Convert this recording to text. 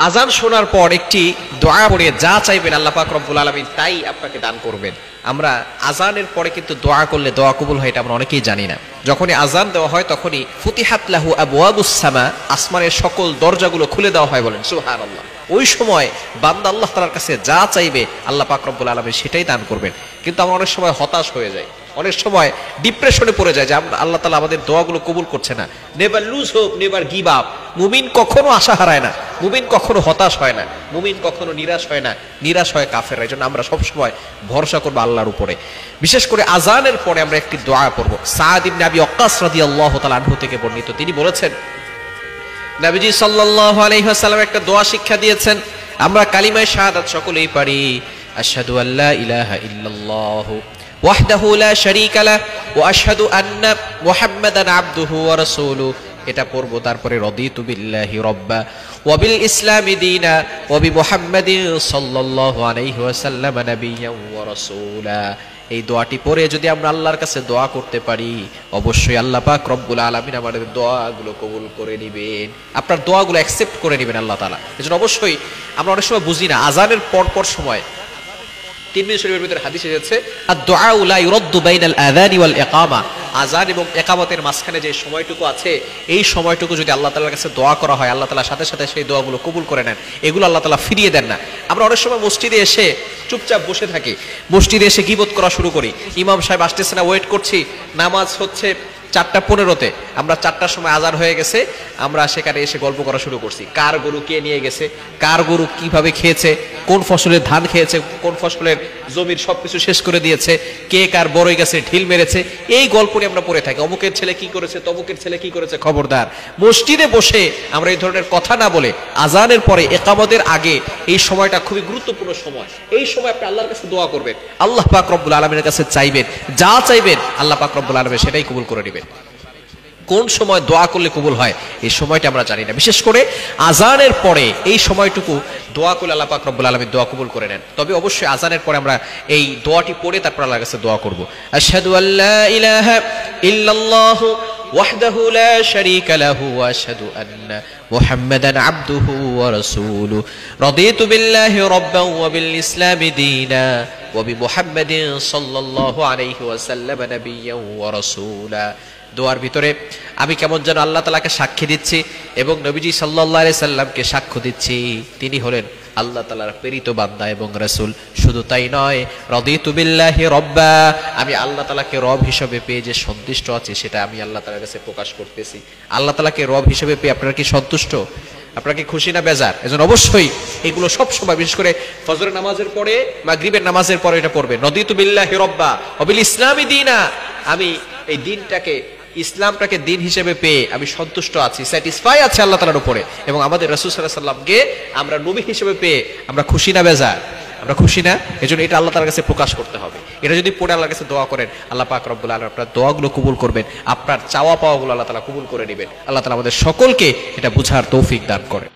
আজান শোনার পর একটি দোয়া পড়ে যা চাইবেন আল্লাহ পাক রব্বুল আলামিন তাই আপনাকে দান করবেন। আমরা আজানের পরে কিন্তু দোয়া করলে দোয়া কবুল হয়, এটা আমরা অনেকেই জানি না। যখনই আজান দেওয়া হয় তখনই ফুতিহাত লাহু আবওয়াবুস সামা, আসমানের সকল দরজাগুলো খুলে দেওয়া হয়, বলেন সুবহানাল্লাহ। ওই সময় বান্দা আল্লাহ তাআলার কাছে যা চাইবে আল্লাহ পাক রব্বুল আলামিন সেটাই দান করবেন। কিন্তু আমরা অনেক সময় হতাশ হয়ে যাই, অনেক সময় ডিপ্রেশনে পড়ে যায় যে আল্লাহ তাআলা আমাদের দোয়াগুলো কবুল করছে না। Never lose hope, never give up. মুমিন কখনো আশা হারায় না, মুমিন কখনো হতাশ হয় না, মুমিন কখনো নিরাশ হয় না, নিরাশ হয় কাফেররা। এই জন্য আমরা সবসময় ভরসা করবো আল্লাহর উপরে। বিশেষ করে আজানের পরে আমরা একটি দোয়া করব। সাদ ইবনে আবি ওয়াক্কাস রাদিয়াল্লাহু তাআলা আনহু থেকে বর্ণিত, তিনি বলেছেন নবীজি সাল্লাল্লাহু আলাইহি ওয়াসাল্লাম একটা দোয়া শিক্ষা দিয়েছেন। আমরা কালিমায়ে শাহাদাত সকলেই পারি, আশহাদু আল্লা ইলাহা ইল্লাল্লাহু ওয়াহদাহু লা শারীকা লাহু ওয়া আশহাদু আন্না মুহাম্মাদান আবদুহু ওয়া রাসূলুহু। এটা পড়বো, তারপরে রাদিতু বিল্লাহি রাব্বা ওয়া বিল ইসলামি দীনা ওয়া বি মুহাম্মাদিন সাল্লাল্লাহু আলাইহি ওয়াসাল্লাম নাবিয়্যান ওয়া রাসূলা। এই দোয়াটি পড়ে যদি আমরা আল্লাহর কাছে দোয়া করতে পারি, অবশ্যই আল্লাহ পাক রব্বুল আলামিন আমাদের দোয়াগুলো কবুল করে নেবেন, আপনার দোয়াগুলো অ্যাকসেপ্ট করে নেবেন আল্লাহ তাআলা। এজন্য অবশ্যই আমরা অনেক সময় বুঝি না, আজানের পর সময় তিরমিজি শরীফের ভিতরে হাদিস এসেছে আদ-দুআউ লা ইউরাদ্দু বাইনাল আযানি ওয়াল ইকামা। আযান এবং ইকামতের মাঝখানে যে সময়টুকু আছে, এই সময়টুকু যদি আল্লাহ তাআলার কাছে দোয়া করা হয়, আল্লাহ তাআলা সাথে সাথে সেই দোয়াগুলো কবুল করে নেন। এগুলো আল্লাহ তাআলা ফিরিয়ে দেন না। আমরা অনেক সময় মসজিদে এসে চুপচাপ বসে থাকি, মসজিদে এসে গীবত করা শুরু করি। ইমাম সাহেব আসতেছে না, ওয়েট করছি, নামাজ হচ্ছে 4:15-তে, আমরা 4টার সময় আজান হয়ে গেছে, আমরা সেখানে এসে গল্প করা শুরু করছি। কার গরু কে নিয়ে গেছে, কার গরু কিভাবে খেয়েছে, কোন ফসলের ধান খেয়েছে, কোন ফসলের জমির সবকিছু শেষ করে দিয়েছে, কে কার বড়ই গাছে ঢিল মেরেছে, এই গল্প নিয়ে আমরা পড়ে থাকি। অমুকের ছেলে কি করেছে, তমুকের ছেলে কি করেছে। খবরদার, মসজিদে বসে আমরা এই ধরনের কথা না বলে আজানের পরে ইকামতের আগে এই সময়টা খুবই গুরুত্বপূর্ণ সময়। এই সময় আপনি আল্লাহর কাছে দোয়া করবেন, আল্লাহ পাক রব্বুল আলামিনের কাছে চাইবেন, যা চাইবেন আল্লাহ পাক রব্বুল আলামিন সেটাই কবুল করে নেবেন। কোন সময় দোয়া করলে কবুল হয় এই সময়টা আমরা জানি না। বিশেষ করে আজানের পরে এই সময়টুকু দোয়া করলে আল্লাহ পাক রব্বুল আলামিন দোয়া কবুল করে নেন। তবে অবশ্যই আজানের পরে আমরা এই দোয়াটি পড়ে তারপর আল্লাহর কাছে দোয়া করব। আশহাদু আল্লা ইলাহা ইল্লাল্লাহু ওয়াহদাহু লা শারীকা লাহু ওয়া আশহাদু আন্না মুহাম্মাদান আবদুহু ওয়া রাসূলুহু রাদিতু বিল্লাহি রাব্বান ওয়া বিল ইসলামি দীনা ওয়া বি মুহাম্মাদিন সাল্লাল্লাহু আলাইহি ওয়াসাল্লাম নাবিয়্যান ওয়া রাসূলা। দোয়ার ভিতরে আমি কেমন যেন আল্লাহ তাআলাকে সাক্ষী দিচ্ছি এবং নবীজি সাল্লাল্লাহু আলাইহি সাল্লামকে সাক্ষ্য দিচ্ছি তিনি হলেন আল্লাহ তাআলার প্রেরিত বান্দা এবং রাসূল। শুধু তাই নয়, রাদিতু বিল্লাহি রাব্বা, আমি আল্লাহ তাআলাকে রব হিসেবে পেয়ে যে সন্তুষ্ট আছি সেটা আমি আল্লাহ তাআলার কাছে প্রকাশ করতেছি। আল্লাহ তাআলাকে রব হিসেবে পেয়ে আপনারা কি সন্তুষ্ট? আপনারা কি খুশি না বেজার? এজন্য অবশ্যই এগুলো সব সময়, বিশেষ করে ফজরের নামাজের পরে, মাগরিবের নামাজের পরে এটা পড়বেন। রাদিতু বিল্লাহি রাব্বা ওয়া বিল ইসলামি দীনা, আমি এই দিনটাকে, ইসলামটাকে দিন হিসেবে পেয়ে আমি সন্তুষ্ট আছি, স্যাটিসফাই আছে আল্লাহ তাআলার উপরে, এবং আমাদের রাসূল সাল্লাল্লাহু আলাইহি সাল্লামকে আমরা নবী হিসেবে পেয়ে আমরা খুশি না বেজার? আমরা খুশি না? এজন্য এটা আল্লাহ তাআলার কাছে প্রকাশ করতে হবে। এটা যদি পড়ে আল্লাহর কাছে দোয়া করেন, আল্লাহ পাক রব্বুল আলামিন আপনার দোয়াগুলো কবুল করবেন, আপনার চাওয়া পাওয়াগুলো আল্লাহ তাআলা কবুল করে নেবেন। আল্লাহ তাআলা আমাদের সকলকে এটা বুঝার তৌফিক দান করেন।